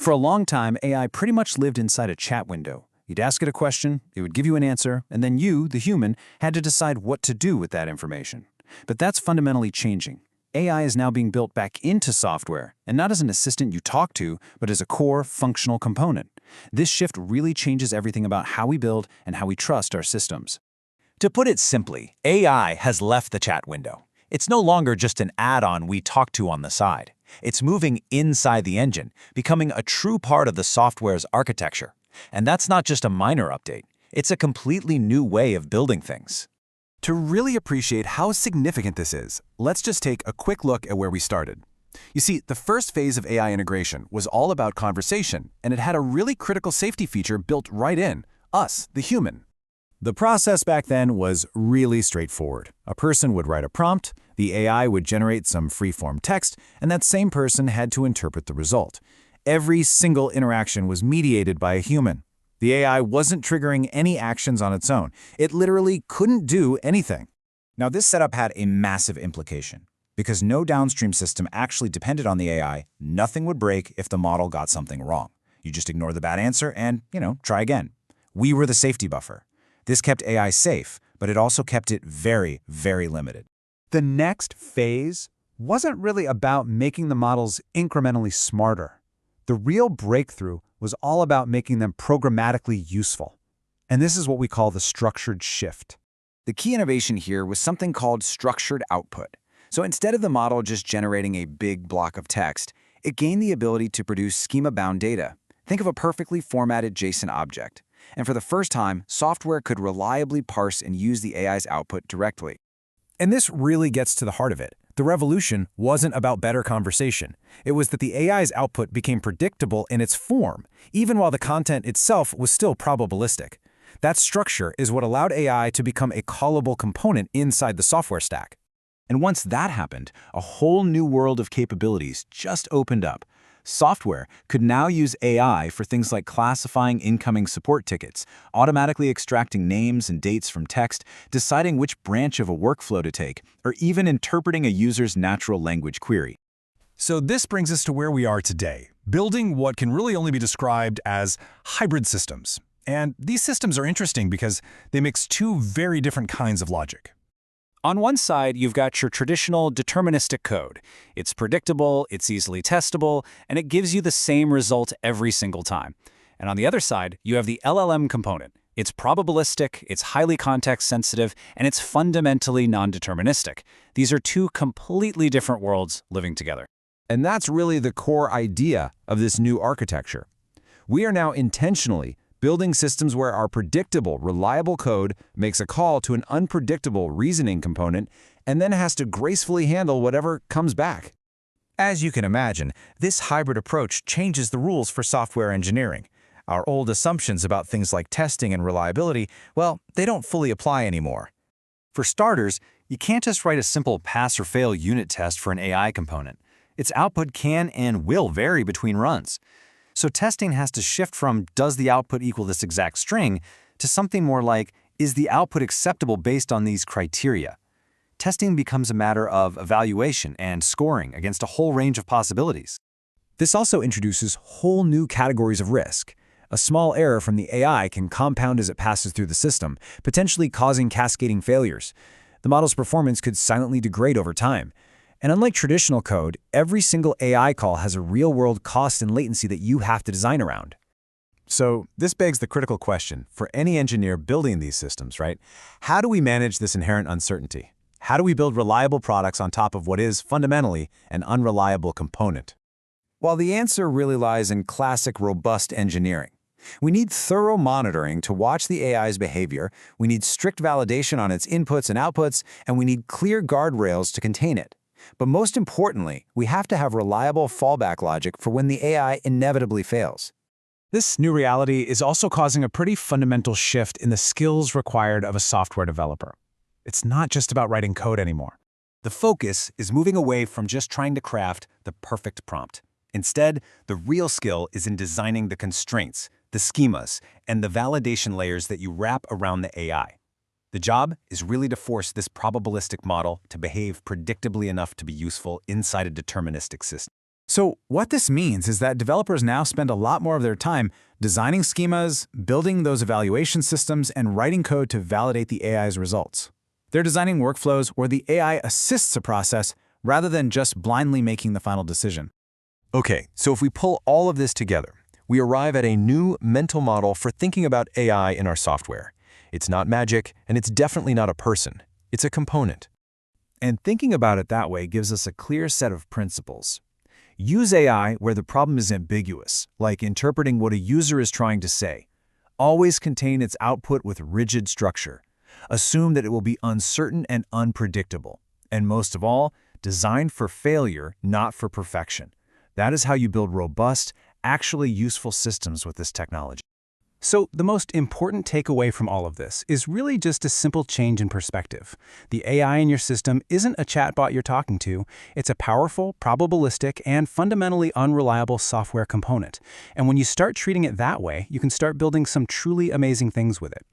For a long time, AI pretty much lived inside a chat window. You'd ask it a question, it would give you an answer, and then you, the human, had to decide what to do with that information. But that's fundamentally changing. AI is now being built back into software, and not as an assistant you talk to, but as a core, functional component. This shift really changes everything about how we build and how we trust our systems. To put it simply, AI has left the chat window. It's no longer just an add-on we talk to on the side. It's moving inside the engine, becoming a true part of the software's architecture. And that's not just a minor update. It's a completely new way of building things. To really appreciate how significant this is, let's just take a quick look at where we started. You see, the first phase of AI integration was all about conversation, and it had a really critical safety feature built right in, us, the human. The process back then was really straightforward. A person would write a prompt, the AI would generate some free-form text, and that same person had to interpret the result. Every single interaction was mediated by a human. The AI wasn't triggering any actions on its own. It literally couldn't do anything. Now, this setup had a massive implication. Because no downstream system actually depended on the AI, nothing would break if the model got something wrong. You just ignore the bad answer and, try again. We were the safety buffer. This kept AI safe, but it also kept it very, very limited. The next phase wasn't really about making the models incrementally smarter. The real breakthrough was all about making them programmatically useful. And this is what we call the structured shift. The key innovation here was something called structured output. So instead of the model just generating a big block of text, it gained the ability to produce schema-bound data. Think of a perfectly formatted JSON object. And for the first time, software could reliably parse and use the AI's output directly. And this really gets to the heart of it. The revolution wasn't about better conversation. It was that the AI's output became predictable in its form, even while the content itself was still probabilistic. That structure is what allowed AI to become a callable component inside the software stack. And once that happened, a whole new world of capabilities just opened up. Software could now use AI for things like classifying incoming support tickets, automatically extracting names and dates from text, deciding which branch of a workflow to take, or even interpreting a user's natural language query. So this brings us to where we are today, building what can really only be described as hybrid systems. And these systems are interesting because they mix two very different kinds of logic. On one side, you've got your traditional deterministic code. It's predictable, it's easily testable, and it gives you the same result every single time. And on the other side, you have the LLM component. It's probabilistic, it's highly context-sensitive, and it's fundamentally non-deterministic. These are two completely different worlds living together. And that's really the core idea of this new architecture. We are now intentionally building systems where our predictable, reliable code makes a call to an unpredictable reasoning component and then has to gracefully handle whatever comes back. As you can imagine, this hybrid approach changes the rules for software engineering. Our old assumptions about things like testing and reliability, well, they don't fully apply anymore. For starters, you can't just write a simple pass or fail unit test for an AI component. Its output can and will vary between runs. So testing has to shift from does the output equal this exact string to something more like is the output acceptable based on these criteria. Testing becomes a matter of evaluation and scoring against a whole range of possibilities. This also introduces whole new categories of risk. A small error from the AI can compound as it passes through the system, potentially causing cascading failures. The model's performance could silently degrade over time. And unlike traditional code, every single AI call has a real-world cost and latency that you have to design around. So this begs the critical question for any engineer building these systems, right? How do we manage this inherent uncertainty? How do we build reliable products on top of what is fundamentally an unreliable component? Well, the answer really lies in classic robust engineering. We need thorough monitoring to watch the AI's behavior, we need strict validation on its inputs and outputs, and we need clear guardrails to contain it. But most importantly, we have to have reliable fallback logic for when the AI inevitably fails. This new reality is also causing a pretty fundamental shift in the skills required of a software developer. It's not just about writing code anymore. The focus is moving away from just trying to craft the perfect prompt. Instead, the real skill is in designing the constraints, the schemas, and the validation layers that you wrap around the AI. The job is really to force this probabilistic model to behave predictably enough to be useful inside a deterministic system. So what this means is that developers now spend a lot more of their time designing schemas, building those evaluation systems, and writing code to validate the AI's results. They're designing workflows where the AI assists a process rather than just blindly making the final decision. Okay, so if we pull all of this together, we arrive at a new mental model for thinking about AI in our software. It's not magic, and it's definitely not a person. It's a component. And thinking about it that way gives us a clear set of principles. Use AI where the problem is ambiguous, like interpreting what a user is trying to say. Always contain its output with rigid structure. Assume that it will be uncertain and unpredictable. And most of all, design for failure, not for perfection. That is how you build robust, actually useful systems with this technology. So the most important takeaway from all of this is really just a simple change in perspective. The AI in your system isn't a chatbot you're talking to. It's a powerful, probabilistic, and fundamentally unreliable software component. And when you start treating it that way, you can start building some truly amazing things with it.